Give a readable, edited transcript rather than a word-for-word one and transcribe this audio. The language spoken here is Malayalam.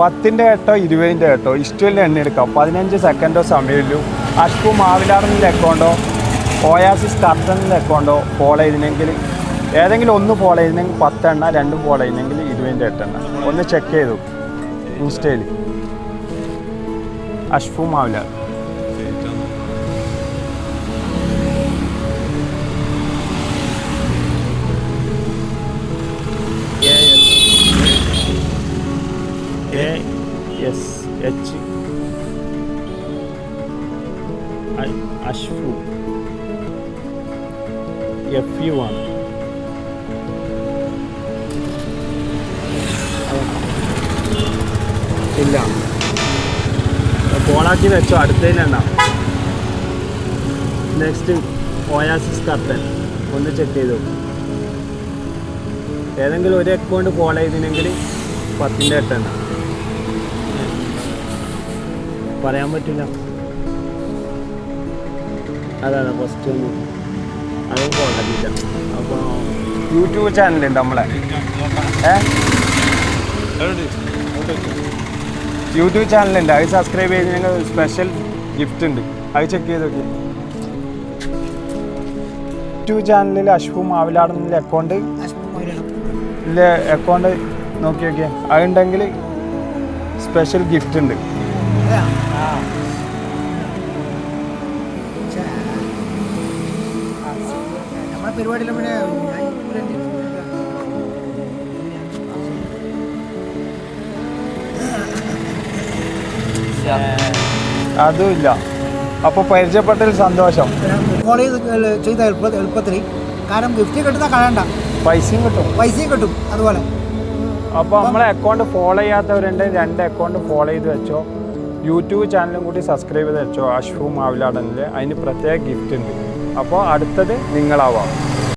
10ന്റെ കേട്ടോ 20ന്റെ കേട്ടോ ഇഷ്ടമില്ല എണ്ണ എടുക്കാം. 15 സെക്കൻഡോ സമയമുള്ളൂ. അഷ്കു മാവിലാറിൻ്റെ അക്കൗണ്ടോ ഓയാസിസ് കർട്ടനിൻ്റെ അക്കൗണ്ടോ ഫോളോ ചെയ്തിനെങ്കിൽ ഏതെങ്കിലും ഒന്ന് ഫോളോ ചെയ്തിനെങ്കിൽ 10 എണ്ണ, 2 ഫോളോ ചെയ്തിനെങ്കിൽ 20ന്റെ 8 എണ്ണ. ഒന്ന് ചെക്ക് ചെയ്തു ഇൻസ്റ്റയിൽ അഷ്ഫു മാവിലാർ. ASH അഷ്ഫു FU1 ഇല്ല. ഫോളാക്കി വെച്ചോ, അടുത്തതിനെണ്ണ. നെക്സ്റ്റ് ഓയാസിസ് കർട്ടൻ ഒന്ന് ചെക്ക് ചെയ്തു. ഏതെങ്കിലും ഒരു അക്കൗണ്ട് ഫോളോ ചെയ്തിനെങ്കിൽ 10ന്റെ 8 എണ്ണ. പറയാൻ പറ്റില്ല. അതാണ് ഫസ്റ്റ് ഒന്നും അതും ഫോളോയില്ല. അപ്പോൾ യൂട്യൂബ് ചാനലുണ്ട് നമ്മളെ. യൂട്യൂബ് ചാനലുണ്ട്, അത് സബ്സ്ക്രൈബ് ചെയ്ത് ഞങ്ങൾ സ്പെഷ്യൽ ഗിഫ്റ്റ് ഉണ്ട്, അത് ചെക്ക് ചെയ്ത് നോക്കി. യൂട്യൂബ് ചാനലിൽ അഷ്ഫു മാവിലാടുന്ന അക്കൗണ്ട് നോക്കി നോക്കിയേ, അതുണ്ടെങ്കിൽ സ്പെഷ്യൽ ഗിഫ്റ്റ് ഉണ്ട്. അതുമില്ല. അപ്പോൾ പരിചയപ്പെട്ടതിൽ സന്തോഷം. ചെയ്ത എളുപ്പത്തിൽ കാരണം ഗിഫ്റ്റ് കിട്ടുന്ന കളയണ്ട, പൈസയും കിട്ടും അതുപോലെ. അപ്പോൾ നമ്മളെ അക്കൗണ്ട് ഫോളോ ചെയ്യാത്തവരുണ്ട്, 2 അക്കൗണ്ട് ഫോളോ ചെയ്ത് വെച്ചോ. യൂട്യൂബ് ചാനലും കൂടി സബ്സ്ക്രൈബ് ചെയ്ത് വെച്ചോ അഷ്ഫു മാവിലാടനിൽ. അതിന് പ്രത്യേക ഗിഫ്റ്റ് ഉണ്ട്. അപ്പോൾ അടുത്തത് നിങ്ങളാവാം.